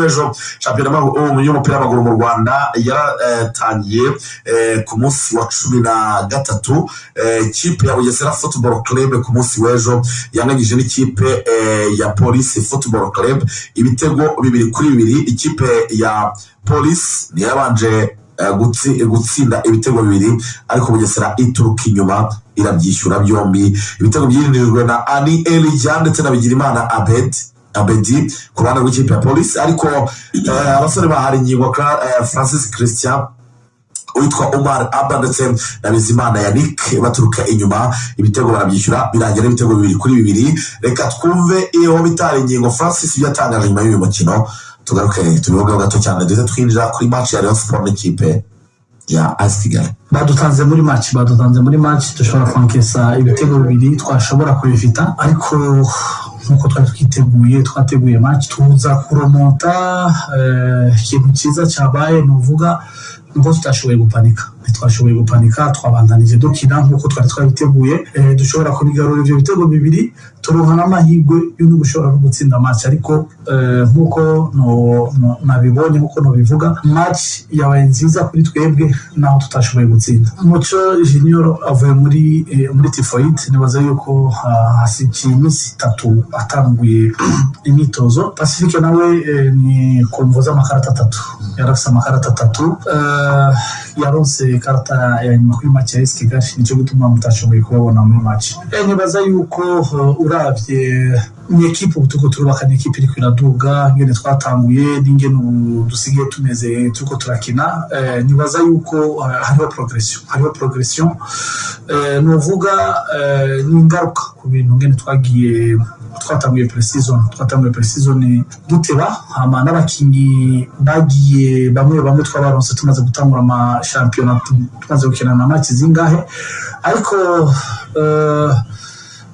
ejo shampiyona y'umupira w'amaguru mu Rwanda yaratangiye ku munsi wa 13 ikipe ya Bugesera Football Club ku munsi w'ejo yanganyije n'ikipe ya Police Football Club ibitego 2-2. Ikipe ya Police yabanje gutsinda ibitego 2 ariko Bugesera ituruka inyuma irabyishyura byombi. Ibitego byinjirijwe na Ani Elijah ndetse na Bigirimana Abedi ku ruhande rw'ikipe ya Police, ariko abasore bahari ingingo Francis Christian, witwa Omar Abba ndetse na Bizimana Yannick baturuka inyuma. Ibitego barabyishyura birangira ibitego 2-2. Reka twumve iyo bitari ingingo Francis yatangaje nyuma y'uyu mukino, tugaruke tubivuga gato cyane ndetse twinjira kuri match ya Rayon Sports n'ikipe ya Astigal. badutanze muri match dushobora kwankesa ibitego 2 twashobora kubifita, ariko nkuko twateguye match tuza kuromonta. Ikintu cyiza cyabaye nuvuga ngo twashoboye gupanika twabandanije dukina nkuko twabiteguye. Dushobora kubigarura ibyo bitego 2 turonka n'amahirwe y'uko gushobora no gutsinda match, ariko nkuko nabibonye nkuko bivuga match yabaye nziza kuri twebwe naho tutashoboye gutsinda. Muco Junior avuye muri Tifoid, nibaza yuko hasikiye iminsi 3 atanguye imitozo. Pacifique nawe ni kumvuza amakarata 3, yarafise amakarata 3, yaronse karata ya nyuma kuri match ya Kigali, nicyo gituma mutashoboye kubona muri match. Nibaza yuko uravye ni equipe tuko turubaka, ni equipe iri kwiraduga ngene twatanguye n'ingene dusigaye tumeze tuko turakina. Nibaza yuko hariho progression nuvuga n'ingaruka ku bintu ngene twatanguye pre-season duteba hama n'abakinyi bagiye bamwe twabaronse tumaze gutangura ama championnat, tumaze gukina na match zingahe, ariko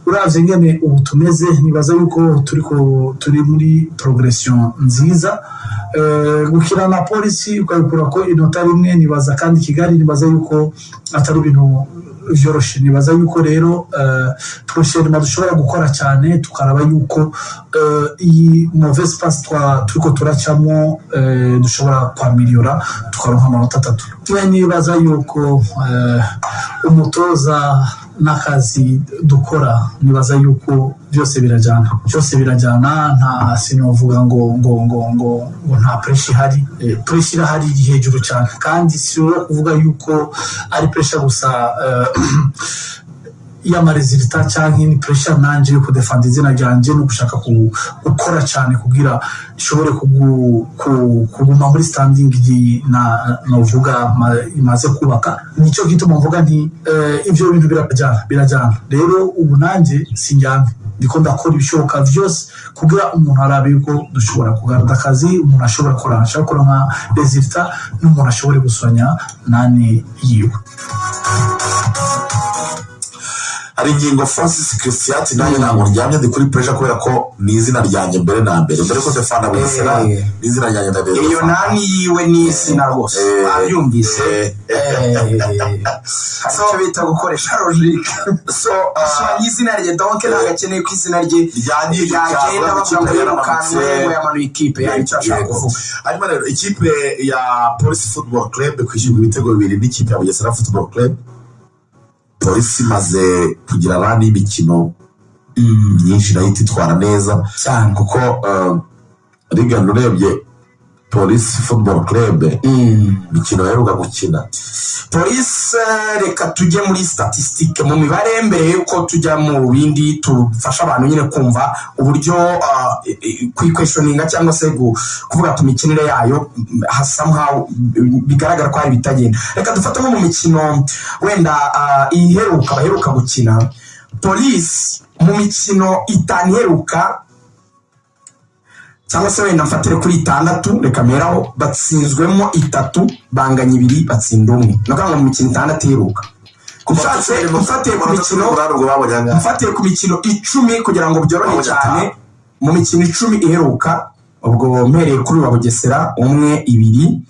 uravye ngene ubu tumeze nibaza yuko turi muri progression nziza. Gukina na Police ukabikora ko inota rimwe nibaza, kandi Kigali nibaza yuko atari ibintu vyoroshe. Nibaza yuko rero prochainement dushobora gukora cyane tukaraba yuko iyi mauvaise passe turiko turacamo dushobora kwamiliora tukaronka amanota 3. Nibaza yuko umutoza n'akazi dukora, nibaza yuko byose birajyana. Nta sinovuga ngo nta pressure ihari. Pressure ihari hejuru cyane, kandi si kuvuga yuko ari pressure gusa y'amaresultat cyangwa ni pressure nanje yo kudefend izina ryanje no gushaka gukora cyane kugira ishobore kuguma muri standing novuga imaze kubaka. Nicyo gituma mvuga nti ivyo bintu birajyana. Rero ubu nanje sinjyamye, ndiko ndakora ibishoboka vyose kugira umuntu arabe yuko dushobora kugarura akazi, umuntu ashobora gukora nka resultat, n'umuntu ashobora gusanya nani yiwe. Hari ingingo Francis Christian nanjye ntabwo ryamye ndi kuri pressure kubera ko ni izina ryanjye mbere ko Stefano Bugesera izina ryanjye ndabere iyo nani yiwe ni izina rwose abyumvise. So bita gukoresha logic, so izina rye donc nagakeneye ku izina rye ryagenda bavuga yamanuye ikipe yacashaka kuvuga. Hanyuma rero ikipe ya Police Football Club kwishyurwa ibitego 2 n'ikipe ya Bugesera Football Club. Police maze kugira abandi imikino myinshi nayo itwara neza cyane, kuko Liga nurebye Police Football Club imikino yaheruka gukina. Police reka tujye muri statistique mu mibare mbere yuko tujya mu bindi tufasha abantu nyine kumva uburyo questioninga cyangwa se kuvuga ku mikinire yayo somehow bigaragara ko ari bitagenda. Reka dufatamo mu mikino wenda baheruka gukina. Police mu mikino 5 iheruka cyangwa se wenda mfatire kuri 6, reka meraho batsinzwemo 3 banganya 2 batsinda 1. Nakanga mu mikino 6 iheruka mfatiye ku mikino 10 kugira ngo byorohe cyane. Mu mikino 10 iheruka, ubwo mpereye kuri wa Bugesera 1, 2,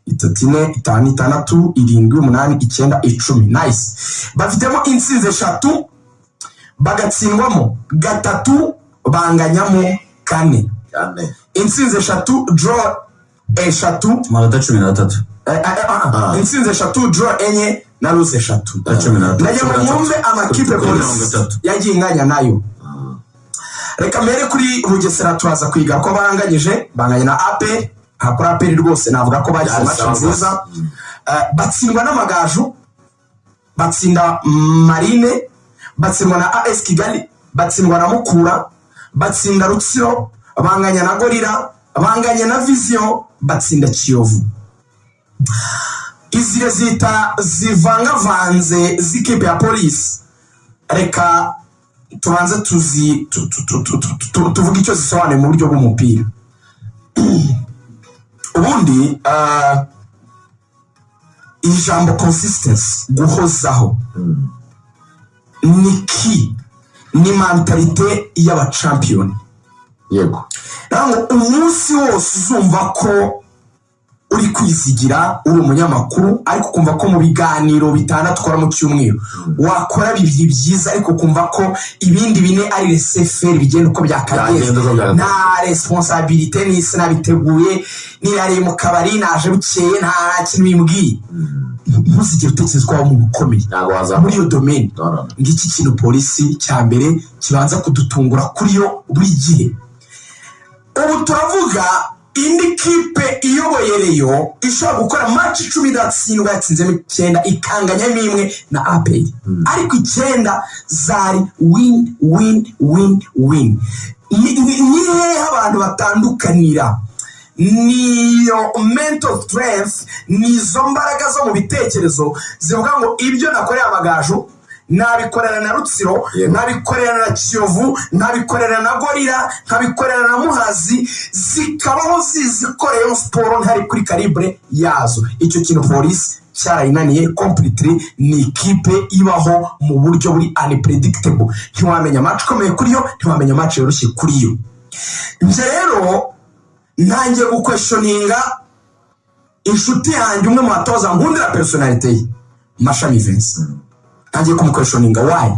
3, 4, 5, 6, 7, 8, 9, 10. Nice. Bafitemo intsinzi 3 bagatsindwamo 3 banganyamo 4. intsinzi 3 draw 3 amanota 13 intsinzi 3 draw 4 na lose 3 najya mwumve amakipe polisi yagiye inganya nayo. Reka mbere kuri Bugesera turaza kwiga ko banganye na APR. Hakora APR rwose navuga ko bagize match nziza, batsindwa n'Amagaju, batsinda Marine, batsindwa na AS Kigali, batsindwa na Mukura, batsinda Rutsiro, banganya na Gorira, banganya na Vision, batsinda Kiyovu. Izire zita zivangavanze z'ikipe ya polisi. Reka tubanze tuvuga icyo zisobanuye mu buryo bw'umupira. Ubundi ijambo consistency, guhozaho, ni mentalite y'aba champion. Yego. Nango umunsi wose uzumva ko uri kwizigira uri umunyamakuru ariko kumva ko mu biganiro bitandatu ukora mu cyumweru wakora bibiri byiza ariko kumva ko ibindi bine ari laissez-faire bigenda uko byakagenda, nta responsabilité n'isi nabiteguye nirare mu kabari naje bukeye nta kintu bimbwiye. Ntuzigere utekereza ko umuntu ukomeye muri iyo domaine. Ngiki kintu polisi cya mbere kibanza kudutungura kuri yo buri gihe. Ubu turavuga indi kipe iyoboye Reyo ishobora gukora match 10 idatsindwa, yatsinzemo 9 ikanganyamo 1 na APR, ariko 9 zari win. Nihe abantu batandukanira niyo mental strength, nizo mbaraga zo mu bitekerezo zivuga ngo ibyo nakoreye Amagaju nabikorera na Rutsiro, nabikorera na Kiyovu, nabikorera na Gorira, nabikorera na Muhazi, zikabaho zizikoreye siporo ntari kuri calibre yazo. Icyo kintu polisi cyarayinaniye completely. Ni ikipe ibaho mu buryo buri unpredictable, ntiwamenya match ikomeye kuri yo, ntiwamenya match yoroshye kuri yo. Nje rero ntangiye guquestioninga inshuti yanjye umwe mu batoza nkundira personality ye, Mashami Vincent. Ntangiye kumuquestioninga why.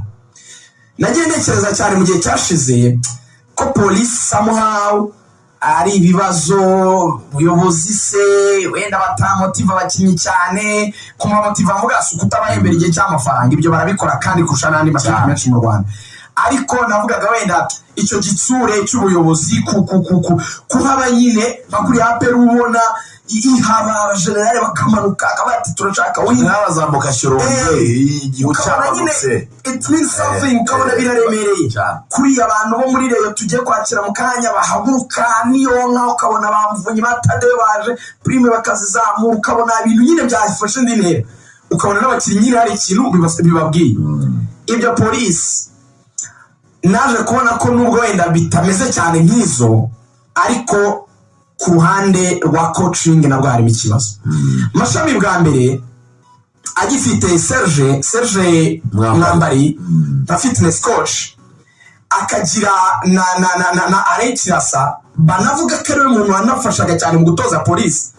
Nagiye ntekereza cyane mu gihe cyashize ko polisi somehow ari ibibazo, ubuyobozi se wenda batamotiva abakinnyi cyane, kumamotiva mvuga sukutabahembera igihe cy'amafaranga, ibyo barabikora kandi kurusha n'andi makipe menshi mu Rwanda. Ariko navugaga wenda icyo gitsure cy'ubuyobozi kuhaba nyine bakuri APR ubona ihaba generale bakamanuka akabati turashaka n'abazamuka Shyoronge igihe cyabonetse. It means something. Kabona biraremereye kuri abantu bo muri Reyo tugiye kwakira mu kanya bahaguruka niyo nka ukabona bamvunye batade baje prime bakazizamura, ukabona ibintu nyine byafashe ndi ntera, ukabona n'abakinnyi nyine hari ikintu bibabwiye. Ibyo polisi naje kubona ko nubwo wenda bitameze cyane nk'izo, ariko ku ruhande rwa coaching nabwo harimo ikibazo. Mashami bwa mbere agifite Serge Mwambari na fitness coach, akagira na Aretirasa, banavuga ko ari umuntu wanafashaga cyane mu gutoza polisi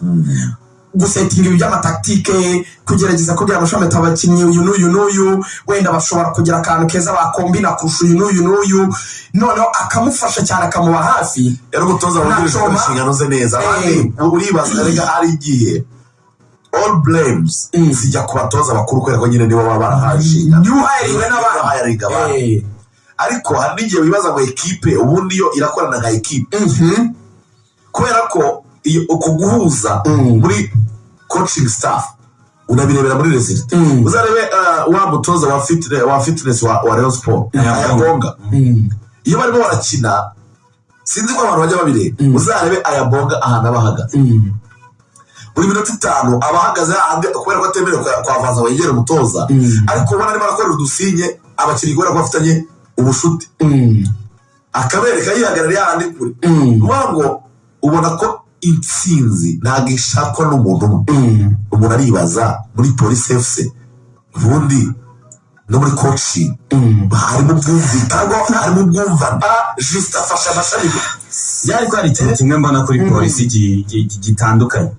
gusetinga ibi by'amataktike, kugerageza kugira Amashami atabakinnyi uyu n'uyu wenda bashobora kugira akantu keza bakombina kurusha uyu n'uyu, noneho akamufasha cyane akamuba hafi. Rero gutoza wongera inshingano ze neza. Abandi uribaza rega ari igihe all blames zijya kubatoza bakuru kwera ko nyine nibo baba barahaje nyuhayiriwe n'abandi. Ariko hari n'igihe wibaza ngo equipe ubundi yo irakorana nka equipe, kubera ko iyo ukuguhuza muri coaching staff unabirebera muri result. Uzarebe wa mutoza wa fitness wa Rayon Sport Ayabonga, iyo barimo barakina sinzi ko abantu bajya babire, uzarebe Ayabonga ahantu abahagaze buri minota 5 abahagaze kubera ko atemerewe kwavanza wegera umutoza, ariko ubona arimo arakorera udusinye abakinnyi kubera ko bafitanye ubushuti, akabereka yihagarariye ahandi kure. Ngo ubona ko intsinzi ntabwo ishakwa n'umuntu umwe. Umuntu aribaza muri Police FC ubundi no muri coaching harimo ubwumvane just afasha Amashami. Byari ko ari ikintu kimwe mbona kuri polisi gitandukanye.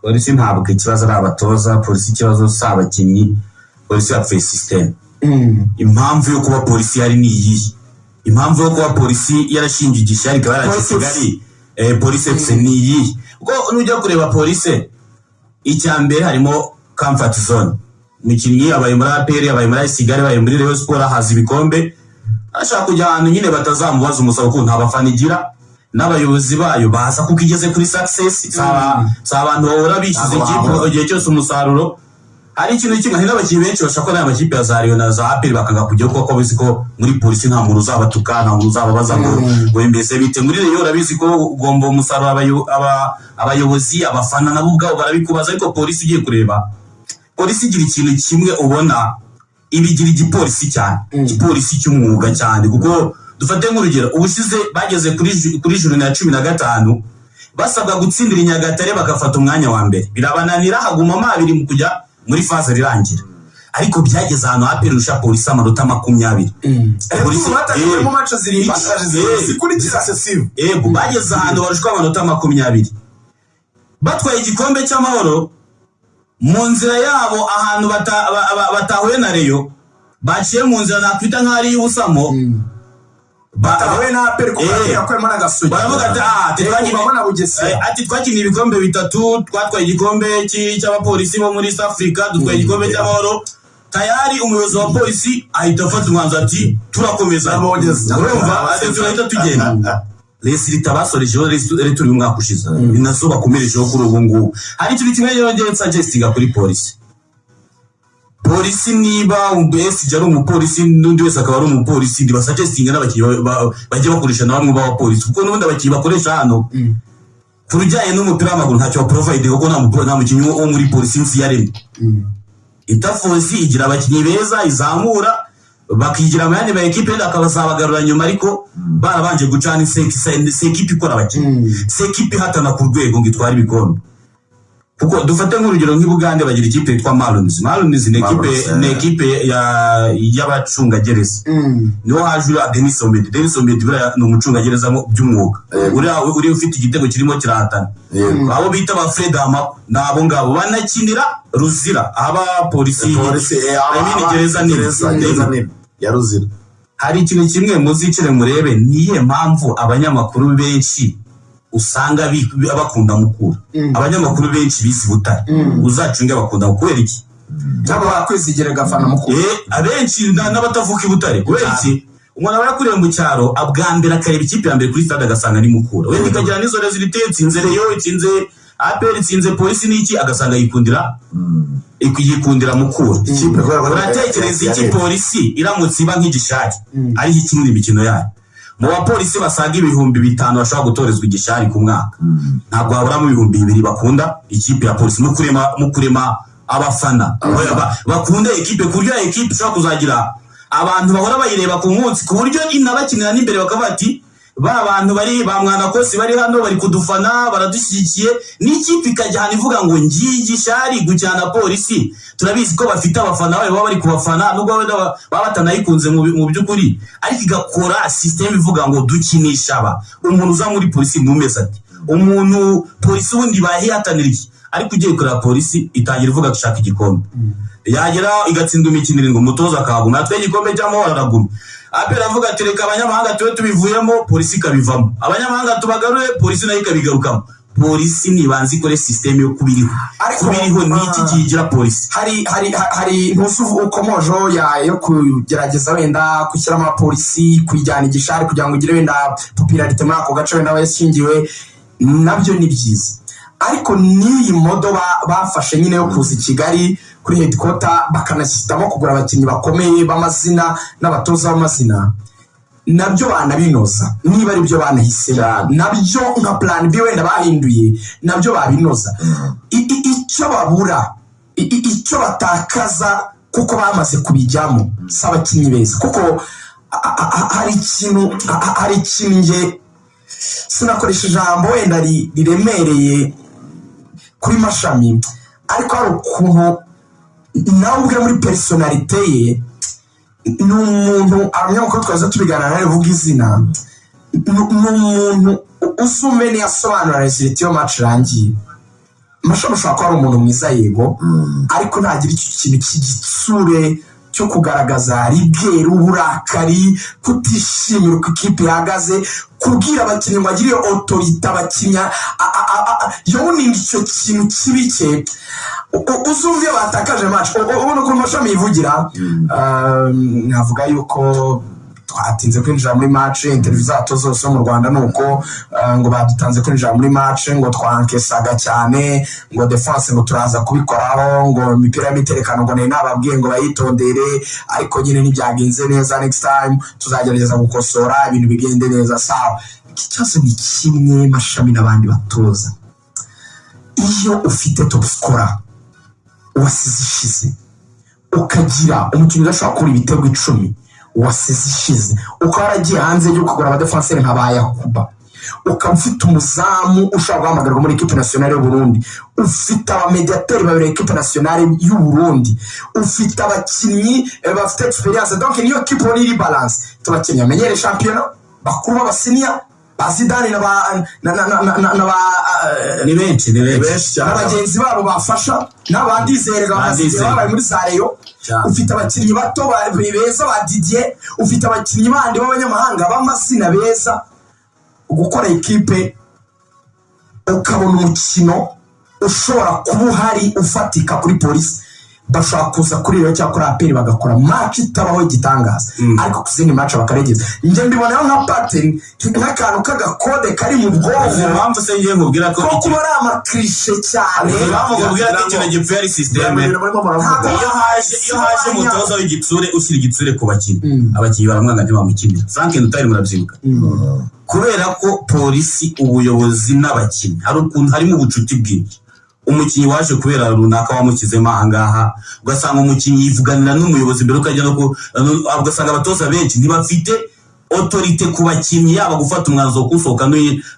Polisi ntabwo ikibazo ari abatoza, polisi ikibazo si abakinnyi, polisi yapfuye system. Impamvu yo kuba polisi yari ni iyi, impamvu yo kuba polisi yarashingiye igishyari ikaba yaracye Kigali polisi FC ni iyi ubwo nujya kureba polisi icyambere harimo comfort zone umukinnyi abaye muri APR abaye muri Kigali abaye muri Rayon Sport ahaza ibikombe ashaka kujya ahantu nyine batazamubaza umusaba ko nta bafana igira n'abayobozi bayo baza kuko igeze kuri success saba abantu bahora bishize ikipe igihe cyose umusaruro hari ikintu kimwe hari n'abakinnyi benshi bashaka n'aya makipe ya za Rayon na za APR bakanga kujya kuko bizi ko muri polisi nta muntu uzabatuka nta muntu uzababaza ngo imbese bite muri Rayon urabizi ko ugomba umusaruro abayobozi abafana nabo ubwabo barabikubaza ariko polisi ugiye kureba polisi igira ikintu kimwe ubona ibigira igipolisi cyane igipolisi cy'umwuga cyane kuko dufate nk'urugero ubushize bageze kuri juru ya 15 basabwa gutsindira Nyagatare bagafata umwanya wa mbere birabananira haguma abiri mu kujya muri faze rirangira ariko byageze ahantu APR rusha polisi amanota 20 polisi batageze mu match ziri zikurikira excessive bageze ahantu barushwa amanota 20 batwaye igikombe cy'amahoro mu nzira yabo ahantu batahuye na Rayon baciye mu nzira nakwita nk'ari y'ubusamo batahuye na APR kuko yakwema n'agasugi baravuga ati twakinnye ibikombe 3 twatwaye igikombe cy'abapolisi bo muri East Africa dutwaye igikombe cy'amahoro tayari umuyobozi wa polisi ahita afata umwanzuro ati turakomeza urumva ati turahita tugenda Leslie basorejeho returi umwaka ushize inazo bakomerejeho kuri ubu ngubu hari ikintu kimwe yongeye suggestinga kuri polisi niba umbese jari umupolisi n'undi wese akaba ari umupolisi ndi basuggestinga n'abakinnyi bajye bakoresha na bamwe b'abapolisi kuko n'ubundi abakinnyi bakoresha hano kurujyanye n'umupira w'amaguru ntacyo provide kuko nta mukinnyi wo muri polisi nsi yaremye Interforce igira abakinnyi beza izamura bakigira amayandi ba equipe akabazabagarura nyuma ariko barabanje gucana sekipe ikora abakinnyi sekipe hatana ku rwego ngo itware ibikombe kuko dufate nk'urugero nk'Ibugande bagira ikipe yitwa Marlins ni equipe y'abacunga gereza niho hajura Denis Omedi ni umucungagereza by'umwuga uri ufite igitego kirimo kirahatana abo bita ba Fred Amako nabo ngabo banakinira Ruzira aba polisi gereza nini ya Ruzira hari ikintu kimwe muzicire murebe niye mpamvu abanyamakuru benshi usanga bakunda Mukura abanyamakuru benshi bisi Butare uzacunge bakunda kubera iki nabo bakwizigera gafana Mukura abenshi n'abatavuka Butare kubera iki umuntu aba yakuriye mu cyaro abwambira akareba ikipe ya mbere kuri stade agasanga ni Mukura we nikagira n'izo resultats itsinze Rayon itsinze APR itsinze polisi n'iki agasanga yikundira Mukura uratekereza iki polisi iramutse iba nk'igishari ari ikindi imikino yayo mu bapolisi basaga 5,000 bashobora gutorezwa igishari ku mwaka ntabwo habura mu 2,000 bakunda ikipe ya polisi mu kurema abafana bakunda ikipe kurya ikipe ishobora kuzagira abantu bahora bayireba ku munsi ku buryo inabakinira n'imbere bakavuga ati ba bantu bari ba mwana kose bari hano bari kudufana baradushyigikiye n'ikipe ikajya hano ivuga ngo ngigishari gucyana polisi turabizi ko bafite abafana babo bari kubafana nubwo baba batanayikunze mu by'ukuri ariko igakora system ivuga ngo dukinisha aba umuntu uza muri polisi numeze ati umuntu polisi wundi bahihatanira iki ariko ugiye kureba polisi itangira ivuga gushaka igikombe yagera igatsinda imikino 7 umutoza akaguma atwe igikombe cy'amahoro araguma APR avuga ati reka abanyamahanga tuwe tubivuyemo polisi kabivamo abanyamahanga tubagarure polisi nayo ikabigarukamo polisi nibanze ikore system yo kubiriho n'iki kigira polisi hari ntusuvu ukomojo yo kugerageza wenda kushyira ama polisi kwijyana igishari kugira ngo ugire wenda popularity muri ako gace wenda yashingiwe nabyo ni byiza ariko niyi modo bafashe nyine yo kuza Kigali kuri headquarter bakanashyitamo kugura abakinnyi bakomeye b'amazina n'abatoza b'amazina nabyo banabinoza niba ari byo banahisemo nabyo nka plan B wenda bahinduye nabyo babinoza icyo babura icyo batakaza kuko bamaze kubijyamo s'abakinnyi beza kuko hari ikintu nge sinakoresha ijambo wenda riremereye kuri Mashami ariko hari ukuntu nawe ubwe muri personalite ye ni umuntu abanyamakuru twaza tubiganira nawe uvuga izina ni umuntu usumene yasobanura resultat yo match rangiye Mashami ushobora kuba ari umuntu mwiza yego ariko ntagira icyo kintu cy'igitsure cyo kugaragaza rigera uburakari kutishimira uko ikipe ihagaze kubwira abakinnyi ngo agire autorite abakinya yoninga icyo kintu kibi cye uzumviye batakaje match ubona ukuntu Mashami yivugira navuga yuko twatinze kwinjira muri match interview zato zose mu Rwanda nuko ngo badutanze kwinjira muri match ngo twankesaga cyane ngo defense ngo turaza kubikoraho ngo imipira y'imiterekano ngo nababwiye ngo bayitondere ariko nyine ntibyagenze neza next time tuzagerageza gukosora ibintu bigende neza sawa iki cyose ni kimwe Mashami n'abandi batoza iyo ufite top scorer wasize ishize ukagira umukinnyi udashobora kubura ibitego 10 wasize ishize ukaba waragiye hanze yo kugura abadefenseri nka Bayakuba ukaba ufite umuzamu ushobora guhamagarwa muri equipe nationale y'u Burundi ufite abamediateri babiri equipe nationale y'u Burundi ufite abakinnyi bafite experience donc niyo equipe iri balance tubakinnyi amenyere champion bakuru b'abasinia bazidani ni benshi n'abagenzi babo bafasha n'abandizerega babaye muri Zareyo ufite abakinnyi bato beza ba Didier ufite abakinnyi bandi b'abanyamahanga b'amazina beza gukora equipe ukabona umukino ushobora kuba uhari ufatika kuri polisi bashaka kuza kuri rero cyangwa kuri aperi bagakora match itabaho igitangaza ariko kuzindi match bakaregeza nje mbibonaho nka pattern nk'akantu k'agakode kari mu bwonko mpamvu se ngiye nkubwira ko kuba ari amakrishe cyane mpamvu nkubwira ko ikintu gipfuye ari system iyo haje umutoza w'igitsure ushyira igitsure ku bakinnyi abakinnyi baramwanga ntibamukinira Frank Ntutari murabyibuka kubera ko polisi ubuyobozi n'abakinnyi hari ukuntu harimo ubucuti bwinshi umukinnyi waje kubera runaka wamukizemo ahangaha ugasanga umukinnyi yivuganira n'umuyobozi mbere ukajya no ugasanga abatoza benshi ntibafite autorite ku bakinnyi yaba gufata umwanzuro kusohoka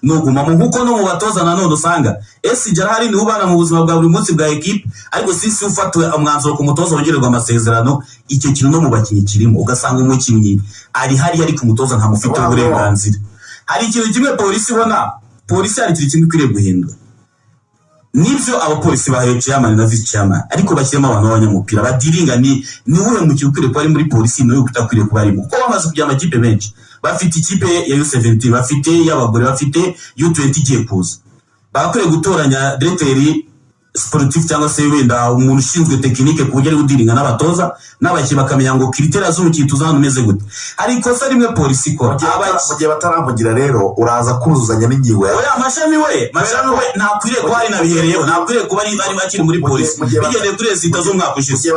n'ugumamo nkuko no mu batoza nanone usanga jara hari ubana mu buzima bwa buri munsi bwa equipe ariko sisi ufata umwanzuro ku mutoza wongererwa amasezerano icyo kintu no mu bakinnyi kirimo ugasanga umukinnyi ari ariko umutoza ntamufite uburenganzira hari ikintu kimwe polisi ibona polisi hari ikintu kimwe ikwiriye guhindura nibyo abapolisi bahaye chairman na vice chairman ariko bashyiramo abantu b'abanyamupira badiringa ni uwe mu kibuga ko ari muri polisi no kutakwiriye kuba arimo kuko bamaze kujya amakipe benshi bafite ikipe ya U17 bafite y'abagore bafite U20 igiye kuza bakwiriye gutoranya directeur sportif cyangwa se wenda umuntu ushinzwe tekinike ku buryo ari gudiringa n'abatoza n'abaki bakamenya ngo critères z'umukino tuzana umeze gute hari ikosa rimwe polisi ko abagiye bataravugira rero uraza kuzuzanya n'ingingo ya oya Mashami we nakwiriye kuba ari nabihereyeho nakwiriye kuba ari bakiri muri polisi bigendeye kuri resultat z'umwaka ushize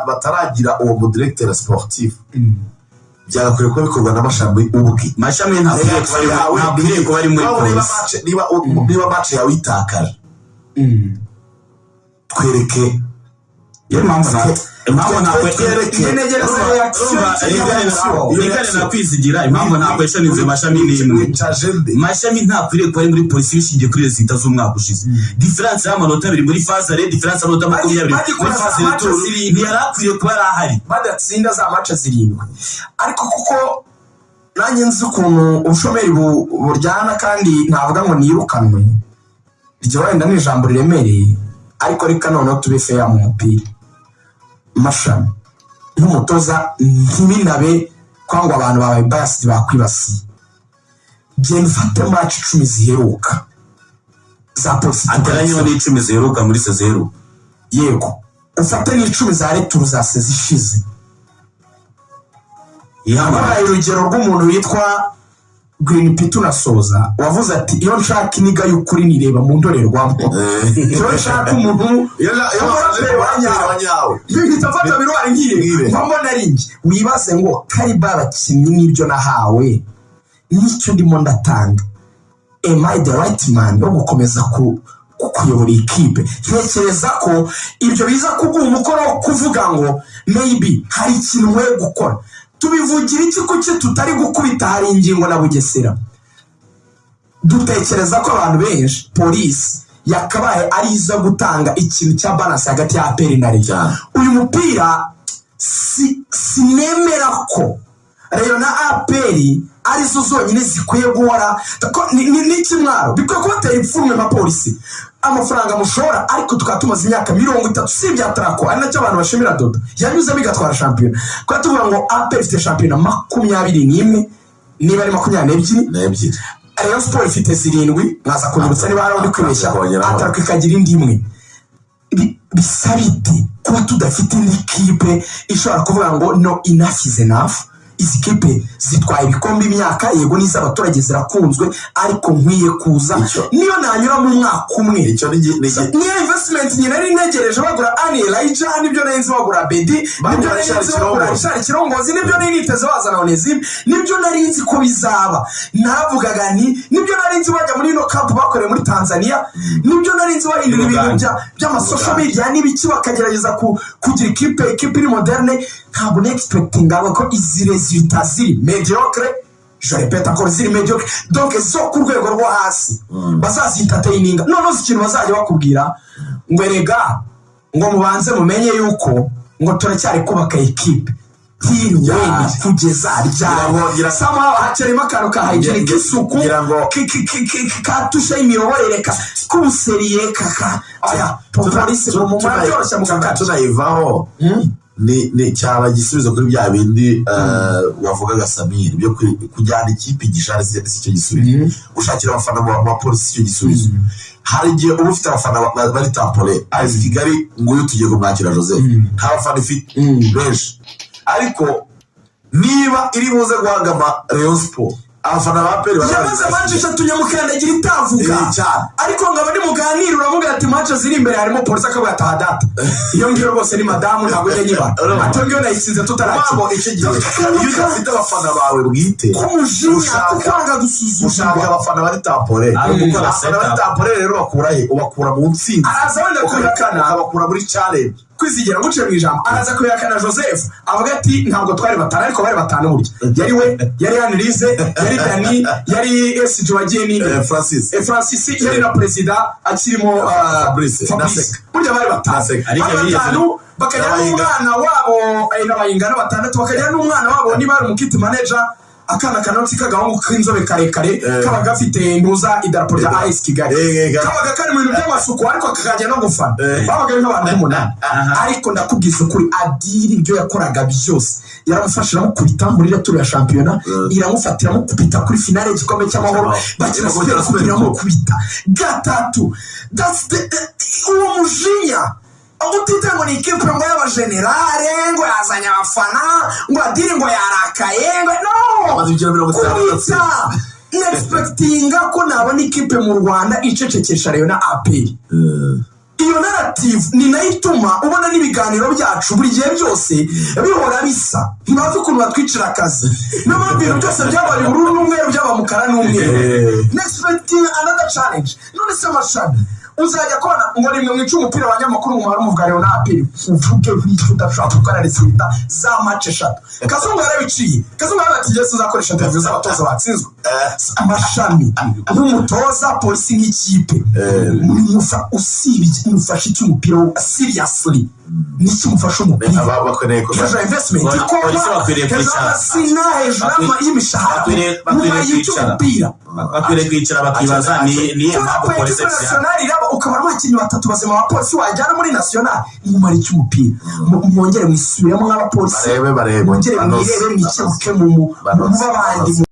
bataragira uwo mu directeur sportif byagakwiriye kuba bikorwa na Mashami ubwe Mashami ntakwiriye kuba ari muri polisi niba match yawe itakaje twereke impamvu nakwizigira impamvu nakweshoninze Mashami n'imwe Mashami ntakwiriye kuba ari muri polisi bishingiye kuri resultat z'umwaka ushize difference y'amanota 2 muri phase re difference y'amanota 20 muri phase retour ntiyarakwiriye kuba ahari badatsinda za match 7 ariko kuko nanjye nzi ukuntu ubushomeri buryana kandi ntavuga ngo nirukanwe iryo wenda ni ijambo riremereye ariko reka noneho tube fair mu mupira Mashami n'umutoza ntibinabe kwangwa abantu babaye biased bakwibasiye genda ufate match 10 ziheruka za polisi ataranye ni 10 ziheruka muri sezero yego ufate ni 10 za retour za sezishize yabaye urugero rw'umuntu witwa Green Pitu na Soza wavuze ati iyo nshaka iniga y'ukuri nireba mu ndorerwamo iyo nshaka umuntu abanyawe bitafata birwara ngiye mbona ringi wibaze ngo kari babakinnyi n'ibyo nahawe nicyo ndimo ndatanga am I the right man yo gukomeza kuyobora ikipe ntekereza ko ibyo biza kuguha umukoro wo kuvuga ngo maybe hari ikintu nkwiye gukora tubivugira iki kuki tutari gukubita hari ingingo na Bugesera dutekereza ko abantu benshi polisi yakabaye ari iza gutanga ikintu cya balance hagati ya aperi na Rayon uyu mupira sinemera ko Rayon na aperi arizo zonyine zikwiye guhora n'ikimwaro bikwiye kubatera ipfunwe nka polisi amafaranga mushora ariko tukaba tumaze imyaka 30 si byatarako ari nacyo abantu bashimira Dodo yanyuze bigatwara shampiyona kwa tuvuga ngo APR ifite shampiyona 21 niba ari 22 Rayon Sport ifite 7 mwaza kunyurutsa niba hari undi kwibeshya atarako ikagira indi imwe bisabite kuba tudafite n'ikipe ishobora kuvuga ngo no enough is enough izi kipe zitwaye ibikombe imyaka yego n'iz'abaturage zirakunzwe ariko nkwiye kuza niyo nanyura mu mwaka umwe niyo investment nyine ari negereje bagura Ani Elijah nibyo nenze bagura Bedi nibyo nenze bagura Richard Kirongozi nibyo niteze bazana Onesime nibyo narinzi ko bizaba navugaga nibyo narinzi bajya muri no camp bakoreye muri Tanzania nibyo narinzi bahindura ibintu by'amasocial media n'ibiki bakagerageza kugira ikipe iri moderne ntabwo expecting ko izi resultats ziri mediocre je répète encore ziri mediocre donc zo ku rwego rwo hasi bazazintatayininga none ikintu bazajya bakubwira ngo erega ngo mubanze mumenye yuko ngo turacyari kubaka equipe tiwe kugeza ryabo sama hacerimo akantu ka hygiene k'isuku katusha imiyoborere kubuseriye kaka aya polisi mu muryoshya mu kakacu tunayivaho ni cyaba gisubizo kuri bya bindi wavugaga Samir byo kujyana ikipe gishari si cyo gisubizo ushakira abafana mu polisi cyo gisubizo hari gihe uba ufite abafana bari tampole azi Kigali nguyu tugiye kumwakira Joseph nta bafana ifite benshi ariko niba iri buze guhagama Rayon Sport abafana ba APR yamaze match 3 nyamukandagira itavuga ariko ngaba ndi muganira uravuga ati match ziri imbere harimo polisi akavuga ata data iyo ngiyo rwose ni madamu ntabwo yanyiba atongiyo nayisinze tutaraki iyo ufite abafana bawe bwite kumujinya kwanga gusuzuma ushaka abafana bari tampore abafana bari tampore rero ubakura mu ntsinzi araza wenda kubakana abakura muri challenge kwizigera guciye mu ijambo araza kuyakana Joseph avuga ati ntabwo twari batanu ariko bari batanu burya yari we yari Anelise yari Dani yari SG wageni Francis yari na president akirimo Fabrice burya bari batanu bakajya n'umwana wabo n'abayingana batandatu bakajya n'umwana wabo niba ari umukiti manager akana kanoti kagahungu k'inzobe karekare kaba gafite ntuza idarapo rya AS Kigali kabaga kari mu bintu by'amasuku ariko kakajya no gufana babaga ari nk'abantu b'umunani ariko ndakubwiza ukuri Adiri ibyo yakoraga byose yaramufashira mu kubita muri retour ya shampiyona iramufatira mu kubita kuri finale y'igikombe cy'amahoro bakina kubira mu kubita gatatu that's the uwo mujinya Agutite ngo ni ikipe ngo y'abagenerale ngo yazanye abafana ngo Adiri ngo yarakaye ngo no kubita expectinga ko nabona ikipe mu Rwanda icecekesha Rayon na APR iyo narrative ni nayituma ubona n'ibiganiro byacu buri gihe byose bihora bisa ntibazi ukuntu batwicira akazi n'ama bintu byose byabaye ubururu n'umweru by'abamukara n'umweru expecting another challenge none se mashami uzajya kona ngo nimwe mwica umupira wa nyamakuru mu mara umuvuga Rayon na APR uvuge udashaka gukora resulta za match 3 Kazungu yarabiciye Kazungu yarabatigeze uzakoresha interview z'abatoza batsinzwe amashami n'umutoza polisi nk'ikipe usibye umufasha cy'umupira seriously niki mufasha umupira bakeneye ko investment polisi bakwiriye kwicara sina hejuru y'imishahara bakwiriye kwicara bakibaza ni mpamvu polisi nationale iraba ukaba abakinnyi batatu bazima ba polisi wajyana muri nationale inyuma y'umupira mwongere mwisubiremo nk'abapolisi barebe mwongere mwirebe mwikebuke mu babandi